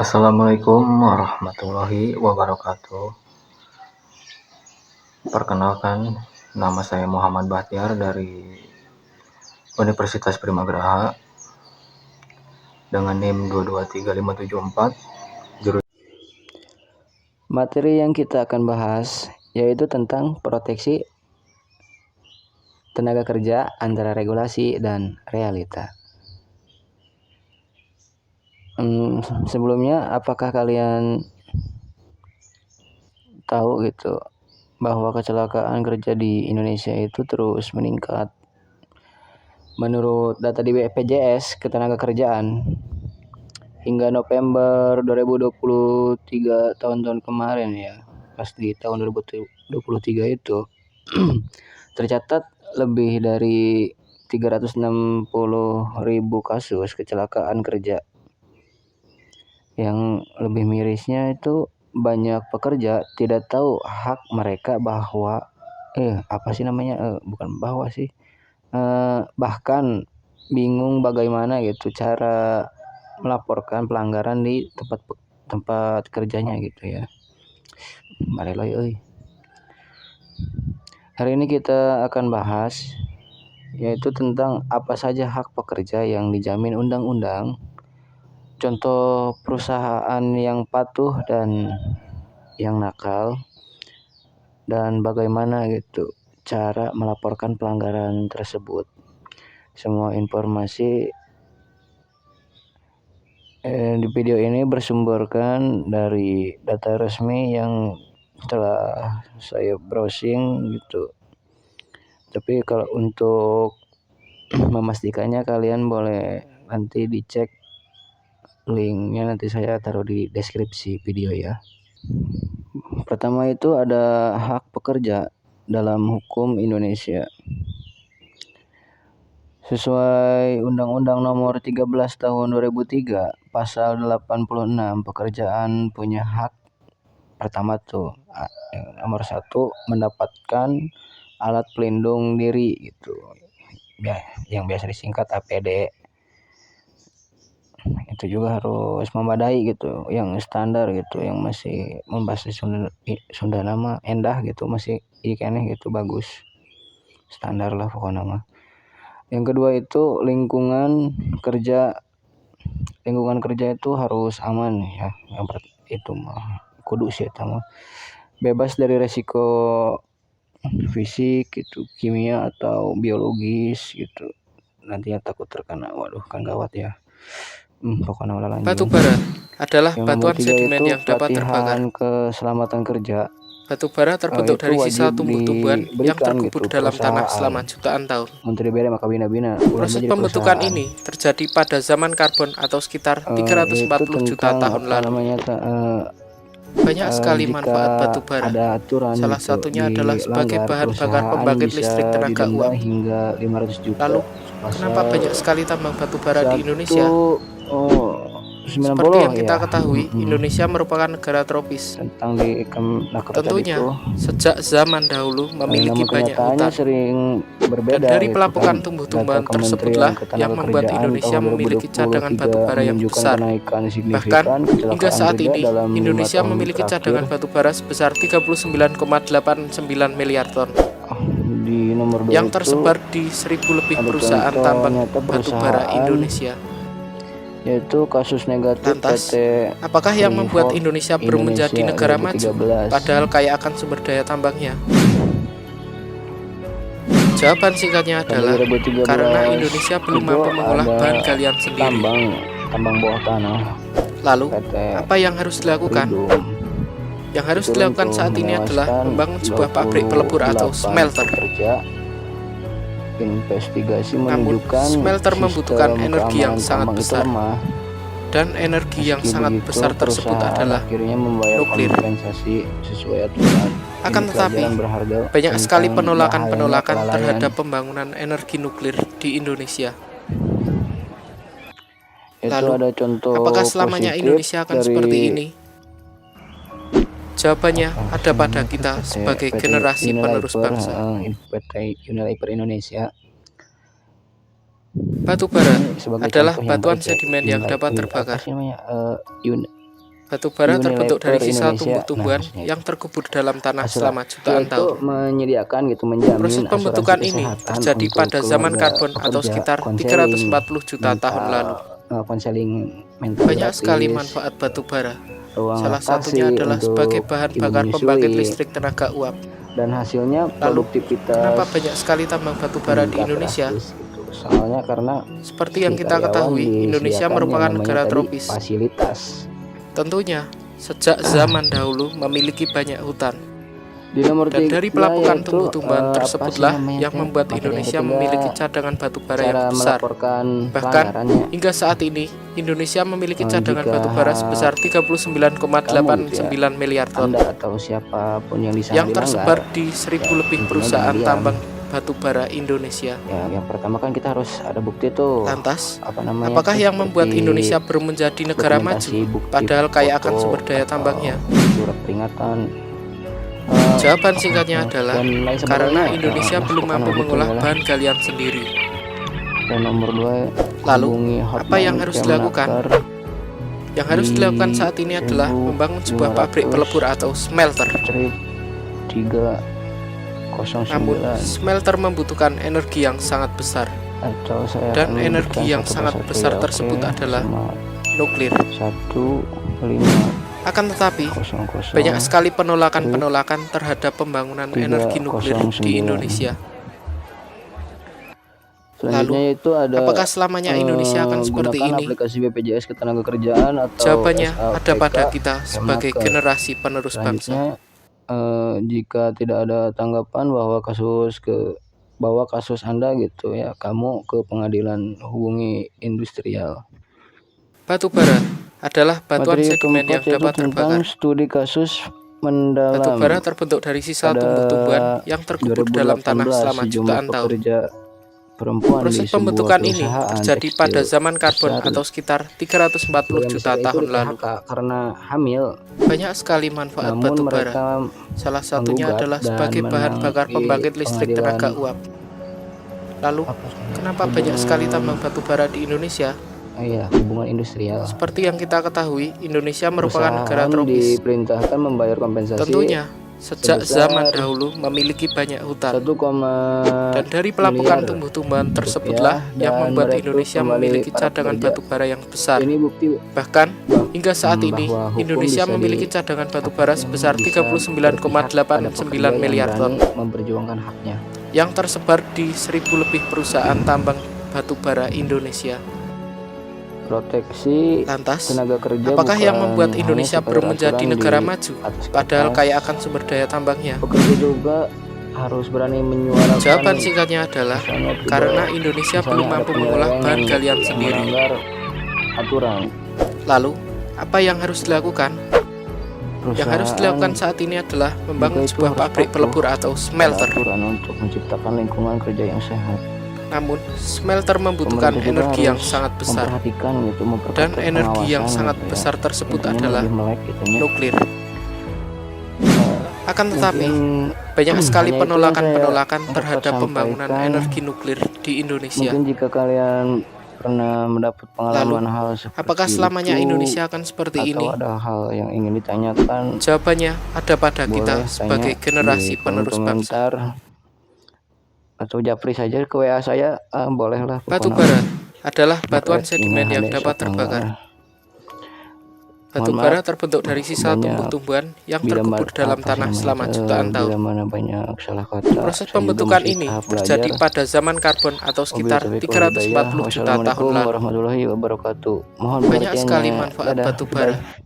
Assalamualaikum warahmatullahi wabarakatuh. Perkenalkan, nama saya Muhammad Bahtiar dari Universitas Primagraha dengan NIM 223574. Materi yang kita akan bahas yaitu tentang proteksi tenaga kerja antara regulasi dan realita. Sebelumnya, apakah kalian tahu bahwa kecelakaan kerja di Indonesia itu terus meningkat? Menurut data di BPJS Ketenagakerjaan, hingga November 2023 tahun-tahun kemarin ya, pas di tahun 2023 itu tercatat lebih dari 360.000 kasus kecelakaan kerja. Yang lebih mirisnya itu banyak pekerja tidak tahu hak mereka bahwa bahkan bingung bagaimana cara melaporkan pelanggaran di tempat kerjanya ya. Hari ini kita akan bahas yaitu tentang apa saja hak pekerja yang dijamin undang-undang, contoh perusahaan yang patuh dan yang nakal, dan bagaimana cara melaporkan pelanggaran tersebut. Semua informasi di video ini bersumberkan dari data resmi yang telah saya browsing Tapi kalau untuk memastikannya kalian boleh nanti dicek linknya, nanti saya taruh di deskripsi video ya. Pertama itu ada hak pekerja dalam hukum Indonesia. Sesuai Undang-Undang Nomor 13 Tahun 2003, Pasal 86, pekerjaan punya hak pertama nomor 1, mendapatkan alat pelindung diri yang biasa disingkat APD. Itu juga harus memadai yang standar yang masih membahasa Sunda nama endah masih ikannya bagus, standar lah pokoknya mah. Yang kedua itu lingkungan kerja itu harus aman ya. Itu mah kudu sih bebas dari resiko fisik kimia atau biologis nantinya takut terkena kan gawat ya. Pokoknya lanjut. Batu bara adalah yang batuan sedimen yang dapat terbakar. Keselamatan kerja. Batu bara terbentuk dari sisa tumbuh-tumbuhan yang terkubur dalam tanah selama jutaan tahun. Proses pembentukan ini terjadi pada zaman karbon atau sekitar 340 juta tahun lalu. Banyak sekali manfaat batu bara. Salah satunya adalah sebagai bahan bakar pembangkit listrik tenaga uap. Lalu, kenapa banyak sekali tambang batu bara di Indonesia? Seperti yang kita ketahui, Indonesia merupakan negara tropis. Tentunya, sejak zaman dahulu memiliki banyak hutan. Dan dari pelapukan tumbuh-tumbuhan tersebutlah yang membuat Indonesia memiliki cadangan batu bara yang besar. Bahkan, hingga saat ini, Indonesia memiliki cadangan batu bara sebesar 39,89 miliar ton. Yang tersebar di 1.000 lebih perusahaan tambang batu bara Indonesia. Yaitu kasus negatif. Lantas, apakah yang membuat Indonesia belum menjadi negara maju, padahal kaya akan sumber daya tambangnya? Jawaban singkatnya adalah karena Indonesia belum mampu mengolah bahan galian sendiri. Tambang bawah tanah. Lalu, apa yang harus dilakukan? Yang harus dilakukan saat ini adalah membangun sebuah pabrik pelebur atau smelter. Investigasi namun smelter membutuhkan energi yang sangat besar, dan energi yang sangat besar tersebut adalah nuklir. Akan tetapi, banyak sekali penolakan terhadap pembangunan energi nuklir di Indonesia. Lalu, apakah selamanya Indonesia akan seperti ini? Jawabannya ada pada kita sebagai generasi penerus bangsa. Batu bara adalah batuan sedimen yang dapat terbakar. Batu bara terbentuk dari sisa Indonesia. tumbuh-tumbuhan yang terkubur dalam tanah selama jutaan Itu tahun. menyediakan gitu, menjamin Proses pembentukan asuransi ini kesehatan terjadi untuk pada zaman keluarga karbon atau pekerja, sekitar konseling 340 juta tahun lalu. konseling mental Banyak sekali gratis, manfaat batu bara. ruang Salah laktasi satunya adalah untuk sebagai bahan ibu bakar pembangkit menyusui, listrik tenaga uap. dan hasilnya Lalu, produktivitas kenapa banyak sekali tambang batu bara di meningkat Indonesia? drastis gitu. Soalnya karena Seperti yang si kita karyawan ketahui, Indonesia disediakan merupakan yang namanya negara tadi tropis. fasilitas. Tentunya, sejak zaman dahulu memiliki banyak hutan. Di nomor Dan dari 3 pelapukan yaitu tumbuh-tumbuhan tersebutlah yang membuat materi Indonesia ketiga, memiliki cadangan batu bara yang cara besar. melaporkan Bahkan, pelanggarannya. hingga saat ini, Indonesia memiliki cadangan Jika batu bara sebesar 39,89 miliar ton Anda atau siapapun yang bisa yang tersebar dilanggar, di 1000 ya, lebih intinya perusahaan jangan tambang batu bara Indonesia. ya, yang pertama kan kita harus ada bukti tuh. Lantas, Apa namanya? apakah tuh, yang membuat seperti Indonesia belum menjadi negara dokumentasi, maju, bukti padahal kaya akan foto, sumber daya atau tambangnya? surat peringatan. Jawaban singkatnya adalah dan lain karena sebagainya. Indonesia belum Bukan mampu begitu mengolah ya. bahan galian sendiri. Dan nomor 2, Lalu, hubungi apa hotline yang harus dilakukan? Kemenaker Yang harus di dilakukan saat ini adalah membangun sebuah pabrik pelebur atau smelter. strip 309 Namun, smelter membutuhkan energi yang sangat besar, atau saya dan akan energi menyebutkan yang satu sangat persatu besar ya, tersebut oke. adalah Sama nuklir. 1500 Akan tetapi, banyak sekali penolakan terhadap pembangunan energi nuklir di 309. Indonesia. Selanjutnya itu ada Apakah selamanya Indonesia akan seperti gunakan ini? aplikasi BPJS Ketenagakerjaan atau Jawabannya SAPK ada pada kita sebagai Kemenaker. generasi penerus bangsa. Selanjutnya, jika tidak ada tanggapan bahwa kasus Anda gitu ya, kamu ke pengadilan, hubungi industrial. Batu bara adalah batuan Materi sedimen yang keempat yaitu dapat tentang terbakar. studi kasus mendalam. Batu bara terbentuk dari sisa Pada tumbuh-tumbuhan yang terkubur dalam tanah 2018, selama sejumlah jutaan tahun. pekerja perempuan Proses di sebuah pembentukan ini perusahaan terjadi tekstil pada zaman karbon besar atau sekitar 340 yang juta besar itu tahun di lalu. PHK karena hamil. Banyak sekali manfaat Namun batu bara. mereka Salah satunya menggugat adalah dan sebagai bahan menang bakar di pembangkit listrik pengadilan. tenaga uap. Lalu, kenapa banyak sekali tambang batu bara di Indonesia? Iya, hubungan industrial. Seperti yang kita ketahui, Indonesia merupakan negara Perusahaan tropis. diperintahkan membayar kompensasi Tentunya, sejak sebesar zaman dahulu memiliki banyak hutan. 1,5 Dan dari pelapukan miliar tumbuh-tumbuhan tersebutlah rupiah, yang dan membuat merekrut Indonesia kembali memiliki para cadangan pekerja. batu bara yang besar. Ini bukti Bahkan, hingga saat ini, bahwa hukum Indonesia bisa memiliki cadangan batu bara sebesar bisa berpihak pada 39,89 pekerja miliar yang ton berani memperjuangkan haknya. yang tersebar di 1000 lebih perusahaan tambang batu bara Indonesia. Proteksi Lantas, tenaga kerja apakah yang bukan membuat hanya Indonesia sekedar belum menjadi aturan negara di maju, atas padahal kertas. kaya akan sumber daya tambangnya? Pekerja juga harus berani menyuarakan. Jawaban singkatnya adalah misalnya tidak- karena Indonesia misalnya belum ada mampu mengolah bahan penyelewengan galian yang sendiri. melanggar aturan. Lalu, apa yang harus dilakukan? Yang harus dilakukan saat ini adalah membangun juga itu sebuah harus pabrik patuh pelebur atau pada smelter. aturan untuk menciptakan lingkungan kerja yang sehat. Namun, smelter membutuhkan Pemerintah juga energi yang harus sangat besar. memperhatikan gitu, Dan memperketat energi yang pengawasan sangat gitu ya. besar tersebut Intinya adalah lebih melek gitunya. nuklir. Akan tetapi, Mungkin banyak sekali hanya itu yang penolakan saya terhadap dapat pembangunan sampaikan. energi nuklir di Indonesia. mungkin jika kalian pernah mendapat pengalaman hal seperti Apakah selamanya itu, Indonesia akan seperti atau ini? ada hal yang ingin ditanyakan, Jawabannya ada pada boleh kita tanya sebagai generasi di kolom penerus bangsa. komentar atau japri saja ke WA saya, bolehlah. Batu pokoknya. bara adalah batuan Email sedimen yang Hades dapat Sokongga. terbakar. Batu Mohon bara maaf, terbentuk dari sisa banyak tumbuh-tumbuhan yang bila terkubur dalam tanah selama jutaan tahun. bila mana banyak salah kata. Proses Saya juga pembentukan masih ini tahap terjadi belajar. pada zaman karbon atau sekitar Wabillahi 340 juta tahun Wassalamualaikum lalu. warahmatullahi wabarakatuh. Mohon Banyak sekali pengertiannya. manfaat Dadah, batu bara. goodbye.